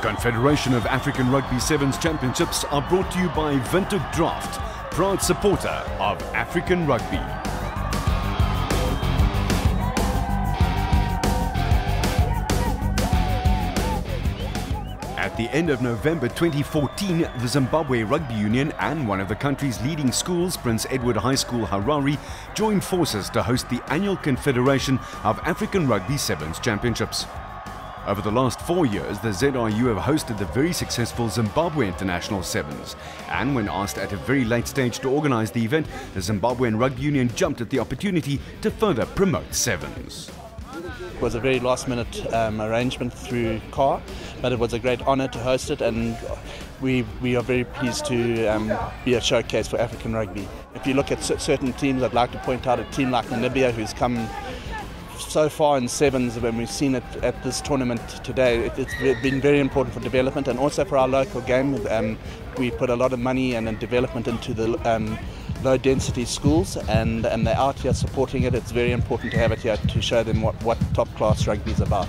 Confederation of African Rugby Sevens Championships are brought to you by Windhoek Draught, proud supporter of African rugby. At the end of November 2014, the Zimbabwe Rugby Union and one of the country's leading schools, Prince Edward High School, Harare, joined forces to host the annual Confederation of African Rugby Sevens Championships. Over the last 4 years, the ZRU have hosted the very successful Zimbabwe International Sevens. And when asked at a very late stage to organize the event, the Zimbabwean Rugby Union jumped at the opportunity to further promote Sevens. It was a very last-minute arrangement through CAR, but it was a great honour to host it, and we are very pleased to be a showcase for African rugby. If you look at certain teams, I'd like to point out a team like Namibia, who's come so far in sevens. When we've seen it at this tournament today, it's been very important for development and also for our local game. We put a lot of money and development into the low density schools, and they're out here supporting it. It's very important to have it here to show them what top class rugby is about.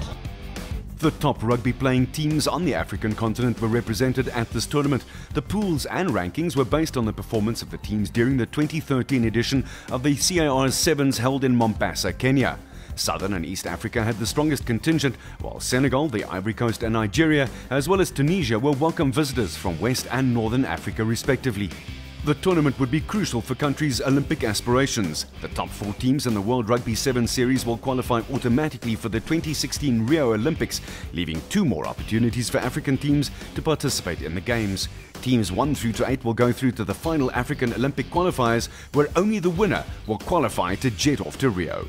The top rugby playing teams on the African continent were represented at this tournament. The pools and rankings were based on the performance of the teams during the 2013 edition of the CAR Sevens held in Mombasa, Kenya. Southern and East Africa had the strongest contingent, while Senegal, the Ivory Coast and Nigeria, as well as Tunisia, were welcome visitors from West and Northern Africa respectively. The tournament would be crucial for countries' Olympic aspirations. The top 4 teams in the World Rugby Sevens series will qualify automatically for the 2016 Rio Olympics, leaving 2 more opportunities for African teams to participate in the Games. Teams 1 through to 8 will go through to the final African Olympic qualifiers, where only the winner will qualify to jet off to Rio.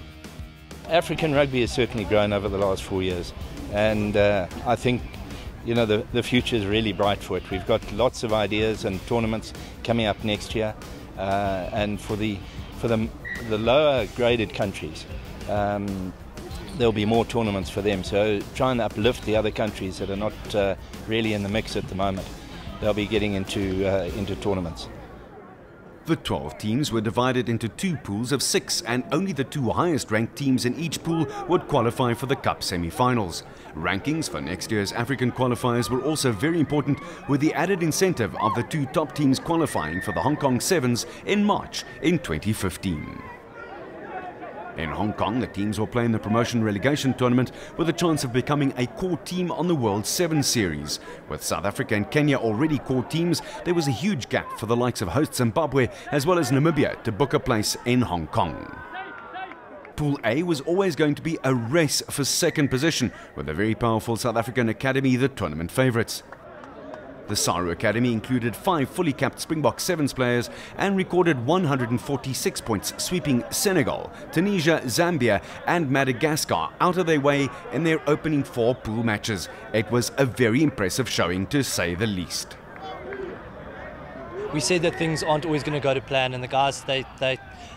African rugby has certainly grown over the last 4 years, and I think the future is really bright for it. We've got lots of ideas and tournaments coming up next year, and for the lower graded countries, there'll be more tournaments for them. So try and uplift the other countries that are not really in the mix at the moment. They'll be getting into tournaments. The 12 teams were divided into 2 pools of 6, and only the 2 highest ranked teams in each pool would qualify for the Cup semi-finals. Rankings for next year's African qualifiers were also very important, with the added incentive of the 2 top teams qualifying for the Hong Kong Sevens in March in 2015. In Hong Kong, the teams will play in the promotion relegation tournament with a chance of becoming a core team on the World Sevens series. With South Africa and Kenya already core teams, there was a huge gap for the likes of host Zimbabwe as well as Namibia to book a place in Hong Kong. Pool A was always going to be a race for second position, with the very powerful South African Academy the tournament favourites. The SARU Academy included 5 fully capped Springbok Sevens players and recorded 146 points, sweeping Senegal, Tunisia, Zambia and Madagascar out of their way in their opening 4 pool matches. It was a very impressive showing, to say the least. We said that things aren't always going to go to plan, and the guys,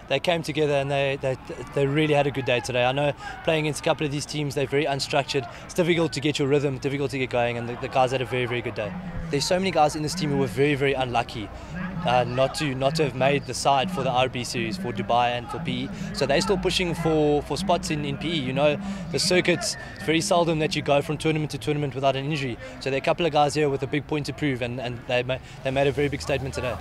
they came together and they really had a good day today. I know playing against a couple of these teams, they're very unstructured. It's difficult to get your rhythm, difficult to get going, and the guys had a very, very good day. There's so many guys in this team who were very, very unlucky not to have made the side for the RB series, for Dubai and for PE. So they're still pushing for spots in PE. You know, the circuits, it's very seldom that you go from tournament to tournament without an injury. So there are a couple of guys here with a big point to prove, and they made a very big statement today.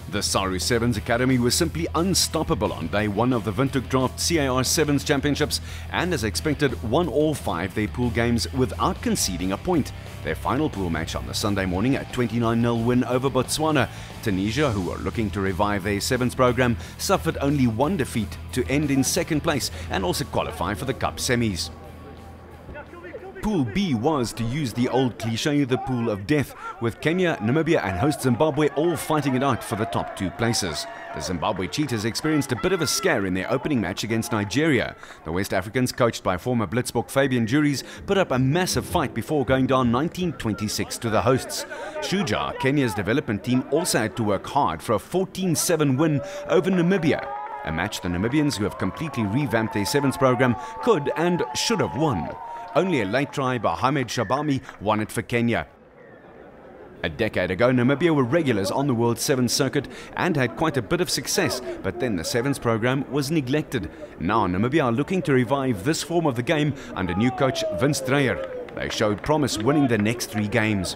The SARU Sevens Academy was simply unstoppable on day 1 of the Windhoek Draught CAR Sevens Championships, and as expected won all 5 their pool games without conceding a point. Their final pool match on the Sunday morning, a 29-0 win over Botswana. Tunisia, who were looking to revive their Sevens program, suffered only 1 defeat to end in 2nd place and also qualify for the Cup semis. Pool B was, to use the old cliché, the pool of death, with Kenya, Namibia and host Zimbabwe all fighting it out for the top 2 places. The Zimbabwe Cheetahs experienced a bit of a scare in their opening match against Nigeria. The West Africans, coached by former Blitzbok Fabian Juries, put up a massive fight before going down 19-26 to the hosts. Shujaa, Kenya's development team, also had to work hard for a 14-7 win over Namibia, a match the Namibians, who have completely revamped their Sevens program, could and should have won. Only a late try by Hamed Shabami won it for Kenya. A decade ago, Namibia were regulars on the World Sevens circuit and had quite a bit of success, but then the Sevens program was neglected. Now Namibia are looking to revive this form of the game under new coach Vince Dreyer. They showed promise, winning the next 3 games.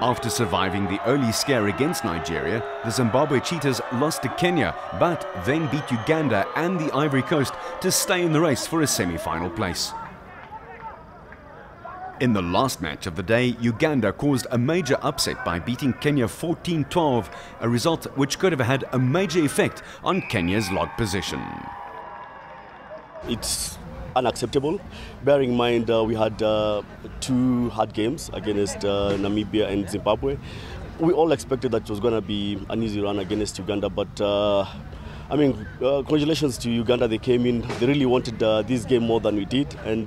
After surviving the early scare against Nigeria, the Zimbabwe Cheetahs lost to Kenya, but then beat Uganda and the Ivory Coast to stay in the race for a semi-final place. In the last match of the day, Uganda caused a major upset by beating Kenya 14-12, a result which could have had a major effect on Kenya's log position. It's unacceptable, bearing in mind we had 2 hard games against Namibia and Zimbabwe. We all expected that it was going to be an easy run against Uganda, but congratulations to Uganda. They came in, they really wanted this game more than we did, and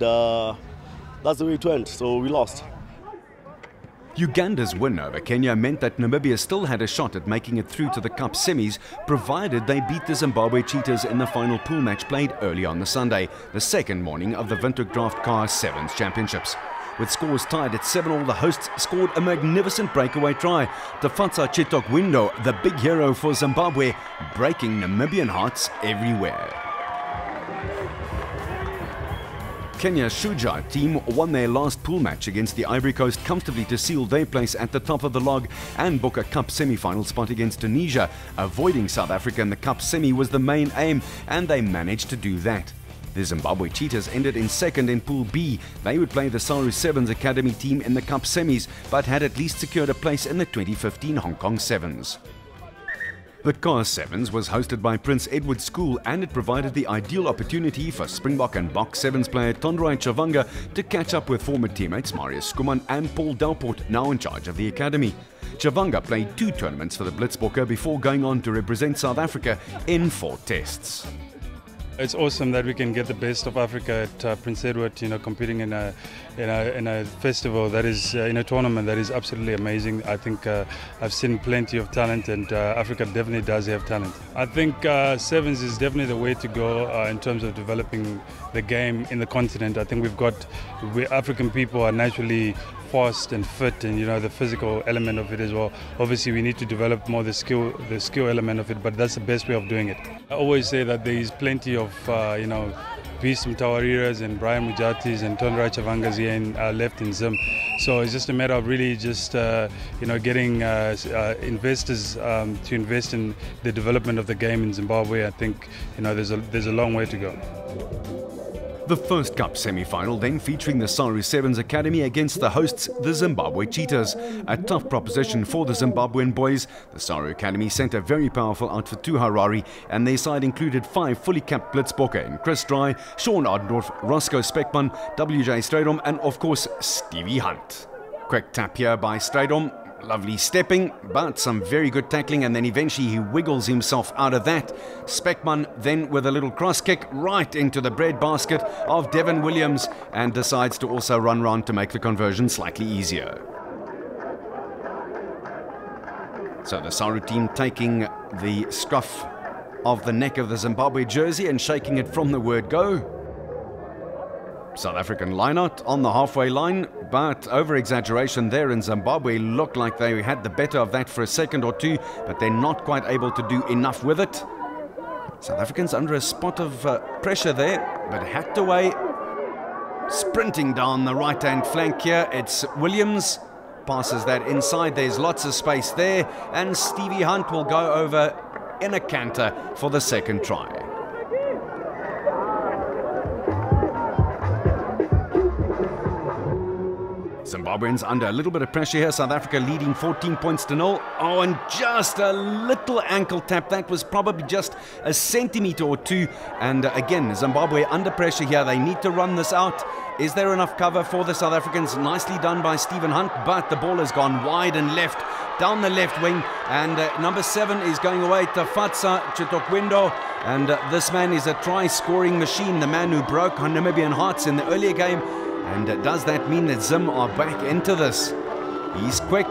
that's the way it went, so we lost. Uganda's win over Kenya meant that Namibia still had a shot at making it through to the Cup semis, provided they beat the Zimbabwe Cheetahs in the final pool match played early on the Sunday, the second morning of the Windhoek Draught CAR Sevens Championships. With scores tied at 7-all, the hosts scored a magnificent breakaway try. Tafatsa Chitokwindo, the big hero for Zimbabwe, breaking Namibian hearts everywhere. Kenya's Shujaa team won their last pool match against the Ivory Coast comfortably to seal their place at the top of the log and book a Cup semi-final spot against Tunisia. Avoiding South Africa in the Cup semi was the main aim, and they managed to do that. The Zimbabwe Cheetahs ended in second in Pool B. They would play the CAR Sevens Academy team in the Cup semis, but had at least secured a place in the 2015 Hong Kong Sevens. The CAR Sevens was hosted by Prince Edward School, and it provided the ideal opportunity for Springbok and Box Sevens player Tondraai Chavanga to catch up with former teammates Marius Skuman and Paul Delport, now in charge of the academy. Chavanga played 2 tournaments for the Blitzbokke before going on to represent South Africa in 4 tests. It's awesome that we can get the best of Africa at Prince Edward, competing in a festival that is in a tournament that is absolutely amazing. I think I've seen plenty of talent, and Africa definitely does have talent. I think Sevens is definitely the way to go in terms of developing the game in the continent. I think African people are naturally fast and fit, and the physical element of it as well. Obviously we need to develop more the skill element of it, but that's the best way of doing it. I always say that there is plenty of Beast Mtawariras and Brian Mujatis and Tondraai Chavangas here left in Zim. So it's just a matter of really just getting investors to invest in the development of the game in Zimbabwe. I think there's a long way to go. The first Cup semi-final then featuring the CAR Sevens Academy against the hosts, the Zimbabwe Cheetahs. A tough proposition for the Zimbabwean boys. The CAR Academy sent a very powerful outfit to Harare, and their side included 5 fully capped Blitzbokke in Chris Dry, Sean Ardendorf, Roscoe Speckman, WJ Strydom, and of course Stevie Hunt. Quick tap here by Strydom. Lovely stepping, but some very good tackling, and then eventually he wiggles himself out of that. Speckman then with a little cross kick right into the bread basket of Devin Williams, and decides to also run round to make the conversion slightly easier. So the Saru team taking the scruff of the neck of the Zimbabwe jersey and shaking it from the word go. South African lineout on the halfway line, but over-exaggeration there in Zimbabwe looked like they had the better of that for a second or 2, but they're not quite able to do enough with it. South Africans under a spot of pressure there, but hacked away. Sprinting down the right-hand flank here, it's Williams. Passes that inside, there's lots of space there, and Stevie Hunt will go over in a canter for the second try. Zimbabweans under a little bit of pressure here. South Africa leading 14 points to 0. Oh, and just a little ankle tap. That was probably just a centimetre or 2. And again, Zimbabwe under pressure here. They need to run this out. Is there enough cover for the South Africans? Nicely done by Stephen Hunt, but the ball has gone wide and left, down the left wing. And number 7 is going away, Tafatsa Chitokwindo. And this man is a try-scoring machine, the man who broke Namibian hearts in the earlier game. And does that mean that Zim are back into this? He's quick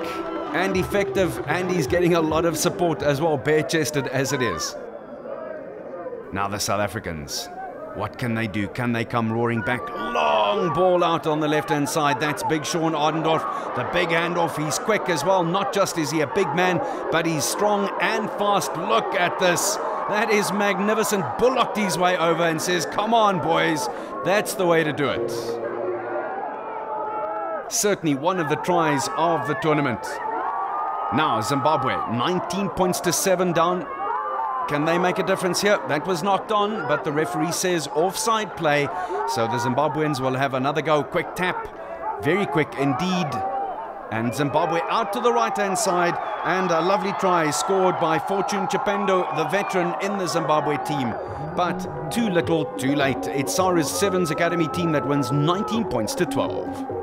and effective, and he's getting a lot of support as well, bare-chested as it is. Now the South Africans, what can they do? Can they come roaring back? Long ball out on the left-hand side. That's big Sean Ardendorf. The big handoff. He's quick as well. Not just is he a big man, but he's strong and fast. Look at this. That is magnificent. Bullocked his way over and says, come on, boys. That's the way to do it. Certainly one of the tries of the tournament. Now Zimbabwe, 19 points to 7 down. Can they make a difference here? That was knocked on, but the referee says offside play. So the Zimbabweans will have another go. Quick tap. Very quick indeed. And Zimbabwe out to the right-hand side. And a lovely try scored by Fortune Chipendo, the veteran in the Zimbabwe team. But too little, too late. It's SARU's Sevens Academy team that wins 19 points to 12.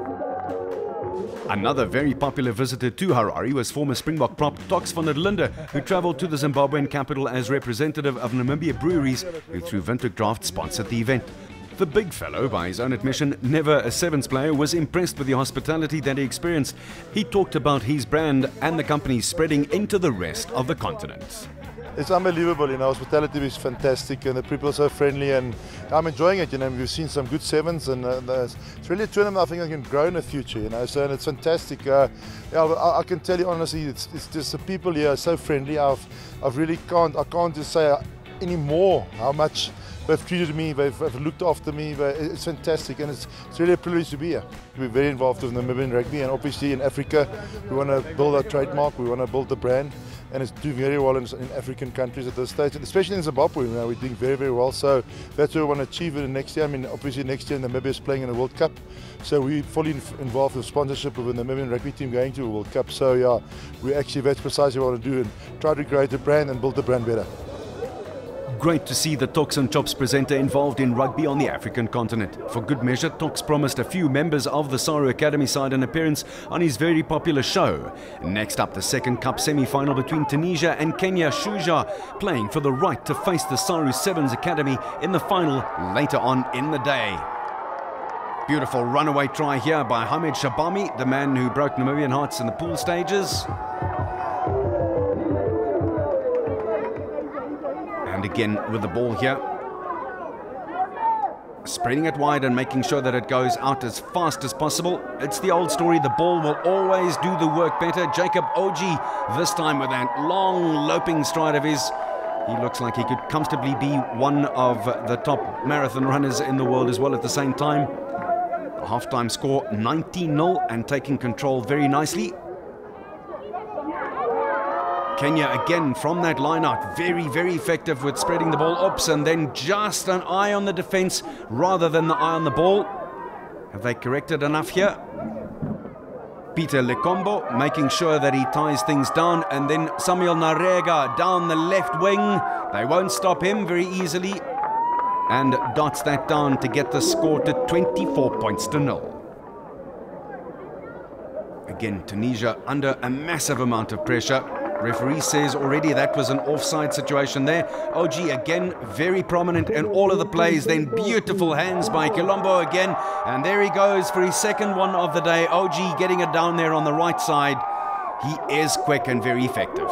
Another very popular visitor to Harare was former Springbok prop Tox van der Linde, who travelled to the Zimbabwean capital as representative of Namibia Breweries, who through Windhoek Draught sponsored the event. The big fellow, by his own admission, never a Sevens player, was impressed with the hospitality that he experienced. He talked about his brand and the company spreading into the rest of the continent. It's unbelievable, hospitality is fantastic and the people are so friendly and I'm enjoying it, we've seen some good sevens and it's really a tournament I think I can grow in the future, so and it's fantastic. I can tell you honestly, it's just the people here are so friendly. I can't just say anymore how much they've treated me, they've looked after me, it's fantastic and it's really a privilege to be here. We're very involved with Namibian rugby and obviously in Africa we want to build our trademark, we want to build the brand. And it's doing very well in African countries at this stage, especially in Zimbabwe. We're doing very, very well. So that's what we want to achieve in next year. Obviously next year Namibia is playing in the World Cup. So we're fully involved with sponsorship of the Namibian rugby team going to the World Cup. So yeah, that's precisely what we want to do and try to create the brand and build the brand better. Great to see the Tox and Chops presenter involved in rugby on the African continent. For good measure, Tox promised a few members of the SARU Academy side an appearance on his very popular show. Next up, the second cup semi-final between Tunisia and Kenya. Shuja playing for the right to face the SARU Sevens Academy in the final later on in the day. Beautiful runaway try here by Hamed Shabami, the man who broke Namibian hearts in the pool stages. And again with the ball here, spreading it wide and making sure that it goes out as fast as possible. It's the old story, the ball will always do the work better. Jacob Oji, this time with that long loping stride of his. He looks like he could comfortably be one of the top marathon runners in the world as well at the same time. The half-time score 19-0 and taking control very nicely. Kenya again from that line out, very, very effective with spreading the ball ups and then just an eye on the defense rather than the eye on the ball. Have they corrected enough here? Peter Lekombo making sure that he ties things down, and then Samuel Narega down the left wing. They won't stop him very easily and dots that down to get the score to 24 points to 0. Again, Tunisia under a massive amount of pressure. Referee says already that was an offside situation there. OG again very prominent in all of the plays. Then beautiful hands by Colombo again. And there he goes for his second one of the day. OG getting it down there on the right side. He is quick and very effective.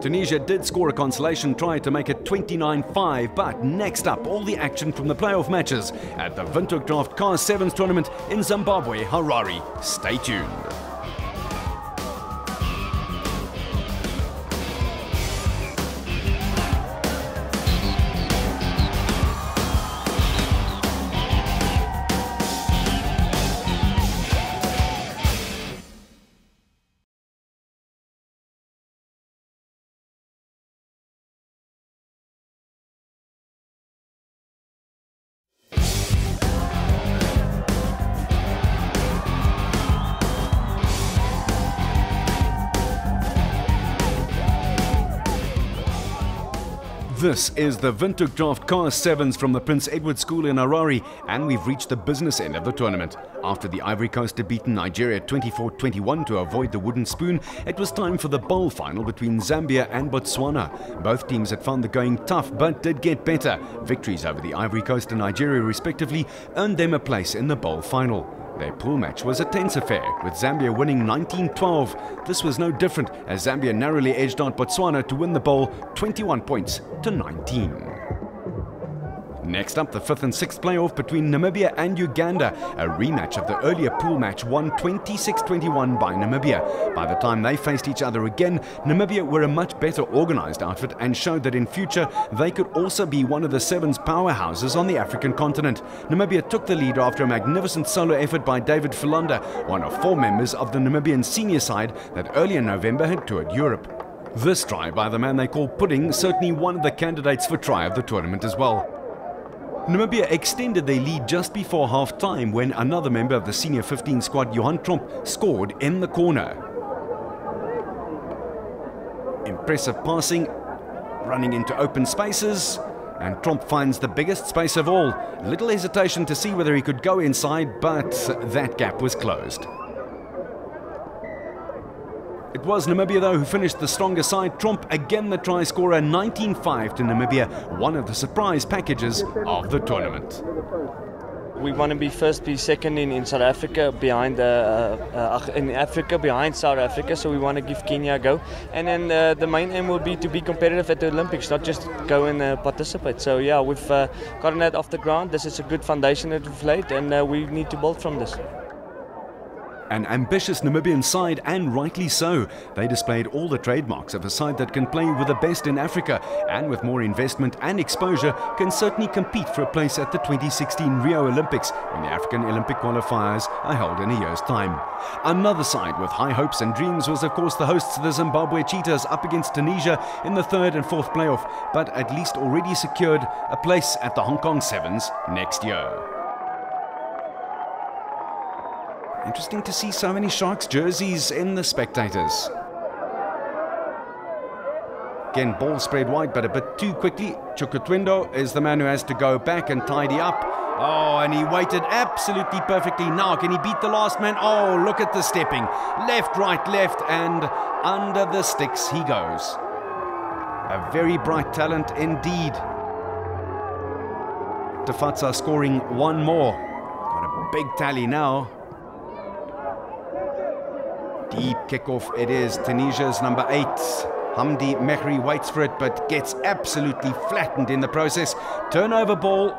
Tunisia did score a consolation try to make it 29-5, but next up, all the action from the playoff matches at the Windhoek Draught CAR Sevens tournament in Zimbabwe, Harare. Stay tuned. This is the Windhoek Draught CAR Sevens from the Prince Edward School in Harare, and we've reached the business end of the tournament. After the Ivory Coast had beaten Nigeria 24-21 to avoid the wooden spoon, it was time for the bowl final between Zambia and Botswana. Both teams had found the going tough, but did get better. Victories over the Ivory Coast and Nigeria respectively earned them a place in the bowl final. Their pool match was a tense affair, with Zambia winning 19-12. This was no different, as Zambia narrowly edged out Botswana to win the bowl 21 points to 19. Next up, the 5th and 6th playoff between Namibia and Uganda, a rematch of the earlier pool match won 26-21 by Namibia. By the time they faced each other again, Namibia were a much better organised outfit and showed that in future they could also be one of the Sevens powerhouses on the African continent. Namibia took the lead after a magnificent solo effort by David Philanda, one of 4 members of the Namibian senior side that early in November had toured Europe. This try by the man they call Pudding, certainly one of the candidates for try of the tournament as well. Namibia extended their lead just before half-time when another member of the senior 15 squad, Johan Tromp, scored in the corner. Impressive passing, running into open spaces, and Tromp finds the biggest space of all. Little hesitation to see whether he could go inside, but that gap was closed. It was Namibia, though, who finished the stronger side. Tromp, again the try scorer, 19-5 to Namibia, one of the surprise packages of the tournament. We want to be first, be second in South Africa, behind in Africa, behind South Africa. So we want to give Kenya a go, and then the main aim will be to be competitive at the Olympics, not just go and participate. So yeah, we've gotten that off the ground. This is a good foundation that we've laid, and we need to build from this. An ambitious Namibian side, and rightly so. They displayed all the trademarks of a side that can play with the best in Africa, and with more investment and exposure can certainly compete for a place at the 2016 Rio Olympics, when the African Olympic qualifiers are held in a year's time. Another side with high hopes and dreams was of course the hosts, the Zimbabwe Cheetahs, up against Tunisia in the 3rd and 4th playoff, but at least already secured a place at the Hong Kong Sevens next year. Interesting to see so many Sharks jerseys in the spectators. Again, ball spread wide, but a bit too quickly. Chukutwindo is the man who has to go back and tidy up. Oh, and he waited absolutely perfectly. Now, can he beat the last man? Oh, look at the stepping. Left, right, left, and under the sticks he goes. A very bright talent indeed. Tafatsa scoring one more. Got a big tally now. Deep kickoff it is. Tunisia's number 8. Hamdi Mehri waits for it but gets absolutely flattened in the process. Turnover ball.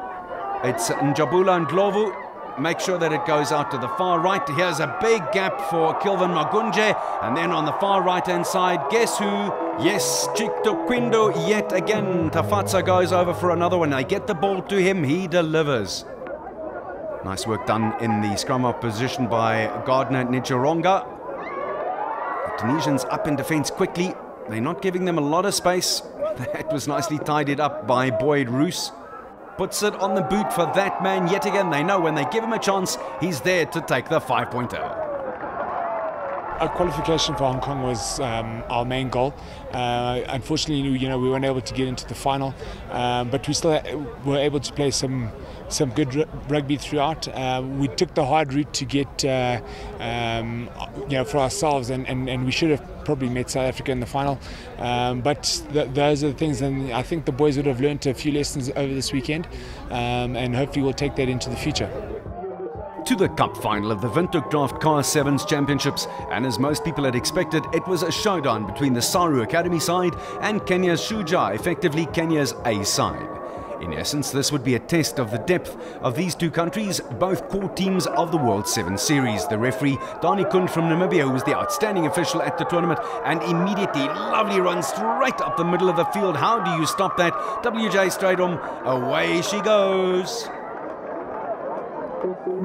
It's Njabula Ndlovu. Make sure that it goes out to the far right. Here's a big gap for Kilvan Magunje. And then on the far right hand side, guess who? Yes, Chiktoquindo yet again. Tafatsa goes over for another one. They get the ball to him. He delivers. Nice work done in the scrum up position by Gardner Nichironga. Tunisians up in defence quickly. They're not giving them a lot of space. That was nicely tidied up by Boyd Roos. Puts it on the boot for that man yet again. They know when they give him a chance, he's there to take the 5-pointer. Our qualification for Hong Kong was our main goal. Unfortunately, we weren't able to get into the final, but we still were able to play some good rugby throughout. We took the hard route to get, for ourselves, and we should have probably met South Africa in the final. But those are the things, and I think the boys would have learned a few lessons over this weekend, and hopefully we'll take that into the future. To the cup final of the Windhoek Draught CAR Sevens Championships, and as most people had expected, it was a showdown between the Saru Academy side and Kenya's Shujaa, effectively Kenya's A side. In essence, this would be a test of the depth of these two countries, both core teams of the World 7 Series. The referee, Dani Kund from Namibia, who was the outstanding official at the tournament, and immediately, lovely run straight up the middle of the field. How do you stop that? WJ Strydom, away she goes.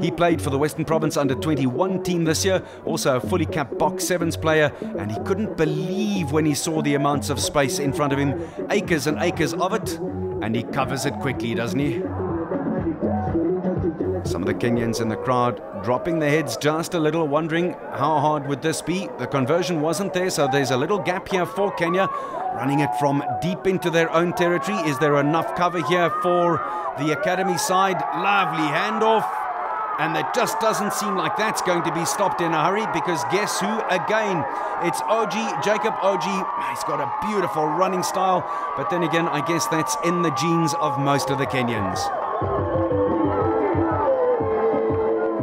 He played for the Western Province under-21 team this year, also a fully capped box sevens player, and he couldn't believe when he saw the amounts of space in front of him, acres and acres of it, and he covers it quickly, doesn't he? Some of the Kenyans in the crowd dropping their heads just a little, wondering how hard would this be. The conversion wasn't there, so there's a little gap here for Kenya, running it from deep into their own territory. Is there enough cover here for the academy side? Lovely handoff. And it just doesn't seem like that's going to be stopped in a hurry, because guess who again? It's Oji, Jacob Oji. He's got a beautiful running style, but then again, I guess that's in the genes of most of the Kenyans.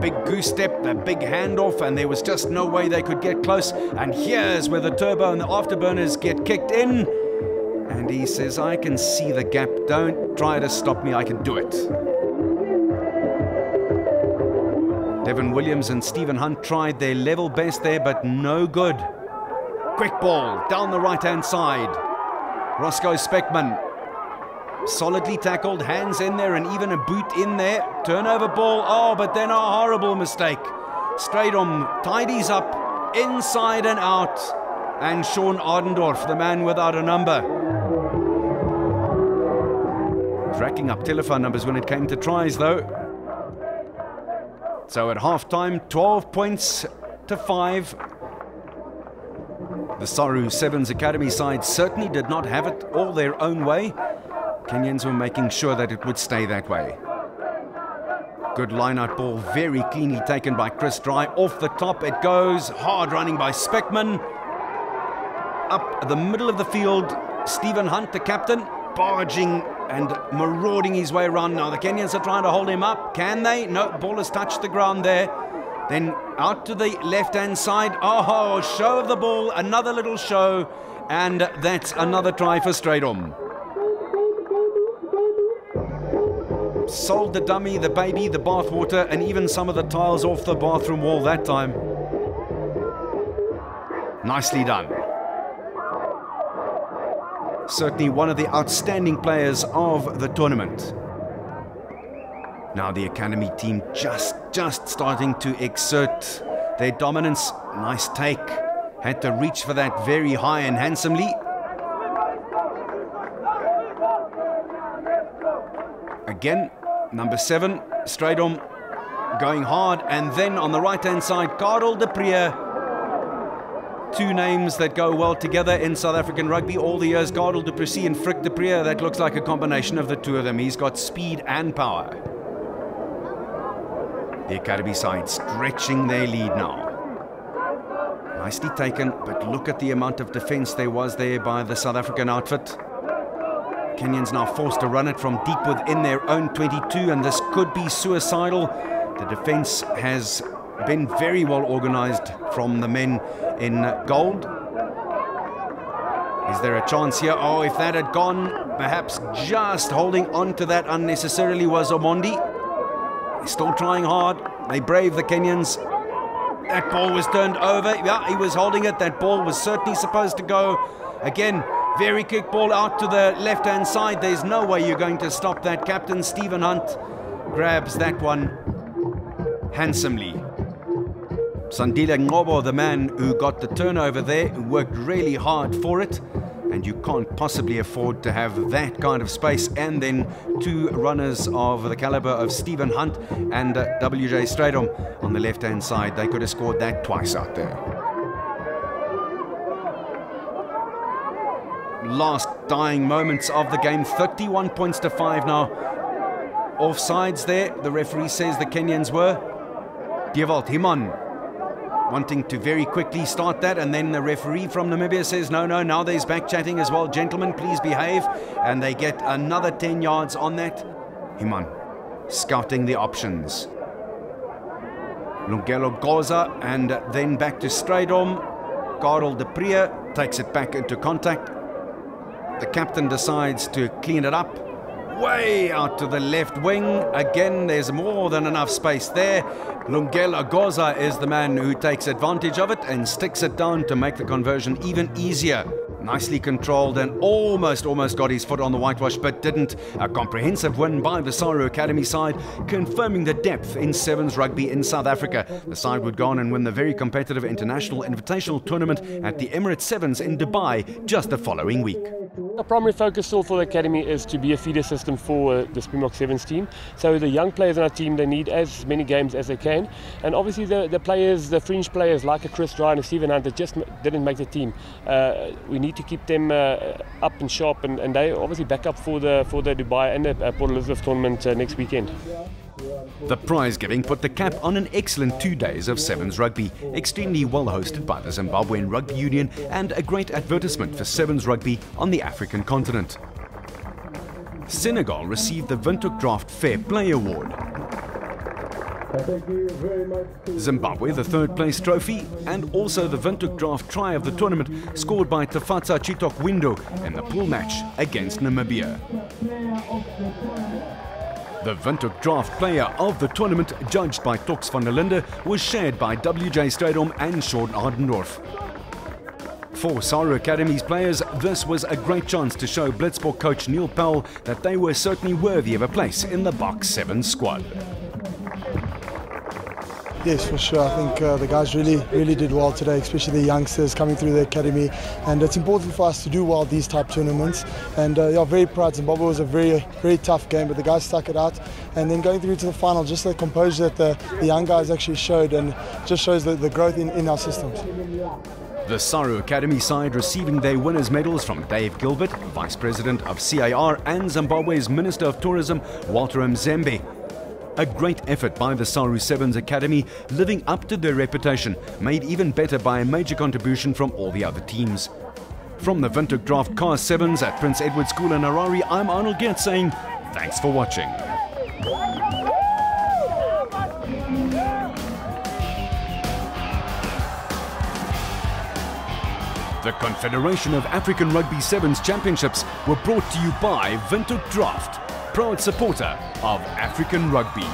Big goose step, the big handoff, and there was just no way they could get close. And here's where the turbo and the afterburners get kicked in. And he says, I can see the gap. Don't Try to stop me, I can do it. Devin Williams and Stephen Hunt tried their level best there, but no good. Quick ball down the right-hand side. Roscoe Speckman, solidly tackled, hands in there and even a boot in there. Turnover ball, oh, but then a horrible mistake. Strydom tidies up, inside and out. And Sean Ardendorf, the man without a number. Racking up telephone numbers when it came to tries though. So at half-time, 12 points to 5. The Saru Sevens Academy side certainly did not have it all their own way. Kenyans were making sure that it would stay that way. Good line-out ball, very cleanly taken by Chris Dry. Off the top it goes, hard running by Speckman. Up the middle of the field, Stephen Hunt, the captain, barging and marauding his way around. Now the Kenyans are trying to hold him up. Can they? No, ball has touched the ground there. Then out to the left-hand side. Oh, show of the ball, another little show. And that's another try for Strydom. Sold the dummy, the baby, the bathwater, and even some of the tiles off the bathroom wall that time. Nicely done. Certainly one of the outstanding players of the tournament. Now the academy team just starting to exert their dominance. Nice take. Had to reach for that very high and handsomely. Again, number 7, Strydom going hard, and then on the right-hand side, Karel de Prier. Two names that go well together in South African rugby all the years, Karel de Prier and Frick de Prier. That looks like a combination of the two of them. He's got speed and power. The academy side stretching their lead now. Nicely taken, but look at the amount of defense there was there by the South African outfit. Kenyans now forced to run it from deep within their own 22, and this could be suicidal. The defense has been very well organized from the men in gold. Is there a chance here? Oh, if that had gone, perhaps just holding on to that unnecessarily was Omondi. He's still trying hard. They brave the Kenyans. That ball was turned over. Yeah, he was holding it. That ball was certainly supposed to go. Again, very quick ball out to the left-hand side. There's no way you're going to stop that. Captain Stephen Hunt grabs that one handsomely. Sandile Ngobo, the man who got the turnover there, worked really hard for it, and you can't possibly afford to have that kind of space. And then two runners of the caliber of Stephen Hunt and WJ Strydom on the left-hand side. They could have scored that twice out there. Last dying moments of the game, 31 points to 5 now. Offsides there, the referee says the Kenyans were. Dewald Himan wanting to very quickly start that, and then the referee from Namibia says no, now there's back chatting as well. Gentlemen, please behave. And they get another 10 yards on that. Himan scouting the options. Lungelo Goza, and then back to Strydom. Karel de Prier takes it back into contact. The captain decides to clean it up. Way out to the left wing. Again, there's more than enough space there. Lungelo Goza is the man who takes advantage of it and sticks it down to make the conversion even easier. Nicely controlled and almost got his foot on the whitewash, but didn't. A comprehensive win by the Saru Academy side, confirming the depth in sevens rugby in South Africa. The side would go on and win the very competitive International Invitational Tournament at the Emirates Sevens in Dubai just the following week. The primary focus still for the academy is to be a feeder system for the Springbok Sevens team. So the young players in our team, they need as many games as they can. And obviously the players, the fringe players like a Chris Dry and a Stephen Hunt that just didn't make the team. We need to keep them up and sharp, and they obviously back up for the Dubai and the Port Elizabeth tournament next weekend. The prize giving put the cap on an excellent 2 days of sevens rugby, extremely well hosted by the Zimbabwean Rugby Union, and a great advertisement for sevens rugby on the African continent. Senegal received the Windhoek Draught Fair Play Award. Zimbabwe, the third place trophy, and also the Windhoek Draught try of the tournament, scored by Tafatsa Chitok Windo in the pool match against Namibia. The Windhoek Draught player of the tournament, judged by Tox van der Linde, was shared by WJ Strydom and Sean Ardendorf. For SARU Academy's players, this was a great chance to show Blitzbok coach Neil Powell that they were certainly worthy of a place in the Box 7 squad. Yes, for sure. I think the guys really did well today, especially the youngsters coming through the academy. And it's important for us to do well these type tournaments. And yeah, very proud. Zimbabwe was a very tough game, but the guys stuck it out. And then going through to the final, just the composure that the young guys actually showed, and just shows the growth in our systems. The SARU Academy side receiving their winners' medals from Dave Gilbert, Vice President of CAR, and Zimbabwe's Minister of Tourism, Walter Mzembe. A great effort by the SARU Sevens Academy, living up to their reputation, made even better by a major contribution from all the other teams. From the Windhoek Draught CAR Sevens at Prince Edward School in Harare, I'm Arnold Geert saying thanks for watching. The Confederation of African Rugby Sevens Championships were brought to you by Windhoek Draught, proud supporter of African rugby.